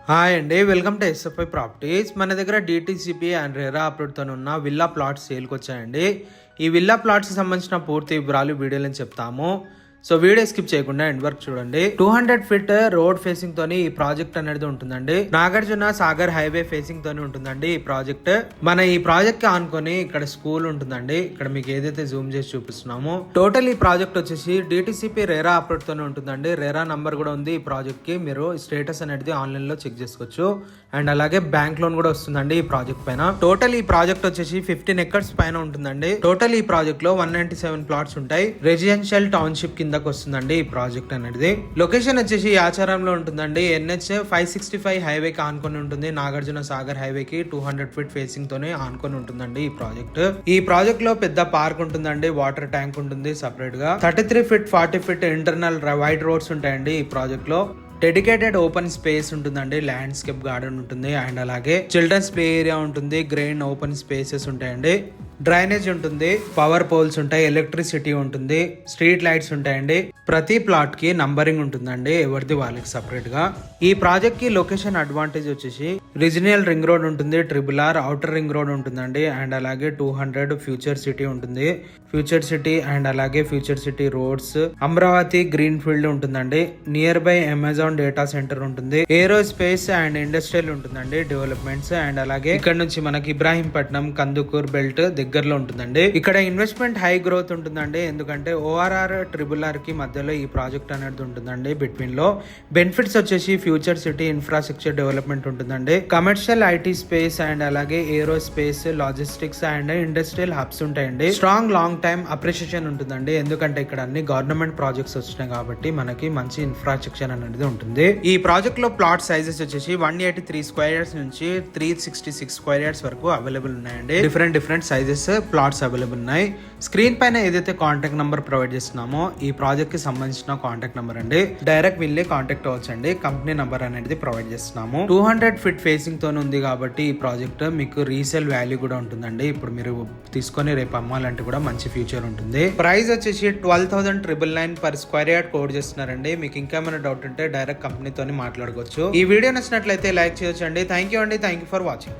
Hi అండి, welcome to SFI properties. మన దగ్గర డిటిసిపి అండ్ రెరా అప్లోడ్తో ఉన్న విల్లా ప్లాట్స్ సేల్కి వచ్చాయండి. ఈ విల్లా ప్లాట్స్కి సంబంధించిన పూర్తి వివరాలు వీడియోలో చెప్తాము. సో వీడియో స్కిప్ చేయకుండా ఎండ్ వరకు చూడండి. 200 ఫీట్ రోడ్ ఫేసింగ్ తోని ఈ ప్రాజెక్ట్ అనేది ఉంటుందండి. నాగార్జున సాగర్ హైవే ఫేసింగ్ తోని ఉంటుందండి ఈ ప్రాజెక్ట్. మన ఈ ప్రాజెక్ట్ కి ఆనుకొని ఇక్కడ స్కూల్ ఉంటుందండి. ఇక్కడ మీకు ఏదైతే జూమ్ చేసి చూపిస్తున్నామో టోటల్ ఈ ప్రాజెక్ట్ వచ్చేసి డిటిసిపి రెరా అప్లోడ్ తోనే ఉంటుందండి. రెరా నంబర్ కూడా ఉంది ఈ ప్రాజెక్ట్ కి. మీరు స్టేటస్ అనేది ఆన్లైన్ లో చెక్ చేసుకోవచ్చు. అండ్ అలాగే బ్యాంక్ లోన్ కూడా వస్తుందండి ఈ ప్రాజెక్ట్ పైన. టోటల్ ఈ ప్రాజెక్ట్ వచ్చేసి 15 ఎకర్స్ పైన ఉంటుందండి. టోటల్ ఈ ప్రాజెక్ట్ లో 197 ప్లాట్స్ ఉంటాయి. రెసిడెన్షియల్ టౌన్షిప్ కిందకు వస్తుందండి ఈ ప్రాజెక్ట్ అనేది. లొకేషన్ వచ్చేసి ఆచారంలో ఉంటుందండి. NH 565 హైవే కి ఆనుకొని ఉంటుంది. నాగార్జున సాగర్ హైవే కి 200 ఫీట్ ఫేసింగ్ తోనే ఆనుకొని ఉంటుందండి ఈ ప్రాజెక్ట్. ఈ ప్రాజెక్ట్ లో పెద్ద పార్క్ ఉంటుందండి. వాటర్ ట్యాంక్ ఉంటుంది సపరేట్ గా. 33 feet 40 feet internal wide roads ఉంటాయండి ఈ ప్రాజెక్ట్ లో. డెడికేటెడ్ ఓపెన్ స్పేస్ ఉంటుందండి. ల్యాండ్స్కేప్ గార్డెన్ ఉంటుంది. అండ్ అలాగే చిల్డ్రన్స్ ప్లే ఏరియా ఉంటుంది. గ్రీన్ ఓపెన్ స్పేసెస్ ఉంటాయండి. డ్రైనేజ్ ఉంటుంది. పవర్ పోల్స్ ఉంటాయి. ఎలక్ట్రిసిటీ ఉంటుంది. స్ట్రీట్ లైట్స్ ఉంటాయండి. ప్రతి ప్లాట్ కి నంబరింగ్ ఉంటుందండి, ఎవరిది వాళ్ళకి సపరేట్ గా. ఈ ప్రాజెక్ట్ కి లొకేషన్ అడ్వాంటేజ్ వచ్చేసి రీజనల్ రింగ్ రోడ్ ఉంటుంది. RRR అవుటర్ రింగ్ రోడ్ ఉంటుందండి. అండ్ అలాగే 200 ఫ్యూచర్ సిటీ ఉంటుంది. ఫ్యూచర్ సిటీ అండ్ అలాగే future city roads, Amaravati greenfield ఉంటుందండి. Nearby Amazon data centre ఉంటుంది. ఏరో స్పేస్ అండ్ ఇండస్ట్రియల్ ఉంటుందండి డెవలప్మెంట్స్. అండ్ అలాగే ఇక్కడ నుంచి మనకి ఇబ్రాహీంపట్నం కందుకూర్ బెల్ట్ దగ్గరలో ఉంటుందండి. ఇక్కడ ఇన్వెస్ట్మెంట్ హై గ్రోత్ ఉంటుందండి. ఎందుకంటే ORR RRR కి మధ్యలో ఈ ప్రాజెక్ట్ అనేది ఉంటుందండి. బిట్వీన్ లో బెనిఫిట్స్ వచ్చేసి ఫ్యూచర్ సిటీ ఇన్ఫ్రాస్ట్రక్చర్ డెవలప్మెంట్ ఉంటుందండి. కమర్షియల్ IT స్పేస్ అండ్ అలాగే aerospace, logistics and industrial hubs ఉంటాయండి. స్ట్రాంగ్ లాంగ్ టైమ్ అప్రిషియేషన్ ఉంటుందండి. ఎందుకంటే ఇక్కడ అన్ని గవర్నమెంట్ ప్రాజెక్ట్స్ వచ్చినాయి కాబట్టి మనకి మంచి ఇన్ఫ్రాస్ట్రక్చర్ అనేది ఉంటుంది. ఈ ప్రాజెక్ట్ లో ప్లాట్ సైజెస్ వచ్చేసి 183 స్క్వేర్ యార్డ్స్ నుంచి 366 స్క్వేర్ యార్డ్స్ వరకు అవైలబుల్ ఉన్నాయండి. డిఫరెంట్ సైజెస్ ప్లాట్స్ అవైలబుల్ ఉన్నాయి. స్క్రీన్ పైన ఏదైతే కాంటాక్ట్ నంబర్ ప్రొవైడ్ చేస్తున్నామో ఈ ప్రాజెక్ట్ కి సంబంధించిన కాంటాక్ట్ నెంబర్ అండి. డైరెక్ట్ వెళ్ళి కాంటాక్ట్ అవ్వచ్చండి. కంపెనీ నెంబర్ అనేది ప్రొవైడ్ చేస్తున్నాము. 200 ఫీట్ ఫేసింగ్ తో ఉంది కాబట్టి ఈ ప్రాజెక్ట్ మీకు రీసేల్ వాల్యూ కూడా ఉంటుందండి. ఇప్పుడు మీరు తీసుకొని రేపు అమ్మాలంటే కూడా మంచి ఫ్యూచర్ ఉంటుంది. ప్రైస్ వచ్చేసి 12,999 పర్ స్క్వేర్ యార్డ్ కోడ్ చేస్తున్నారండి. మీకు ఇంకేమైనా డౌట్ ఉంటే డైరెక్ట్ కంపెనీతో మాట్లాడుకోవచ్చు. ఈ వీడియో నచ్చినట్లయితే లైక్ చేయొచ్చండి. Thank you for watching.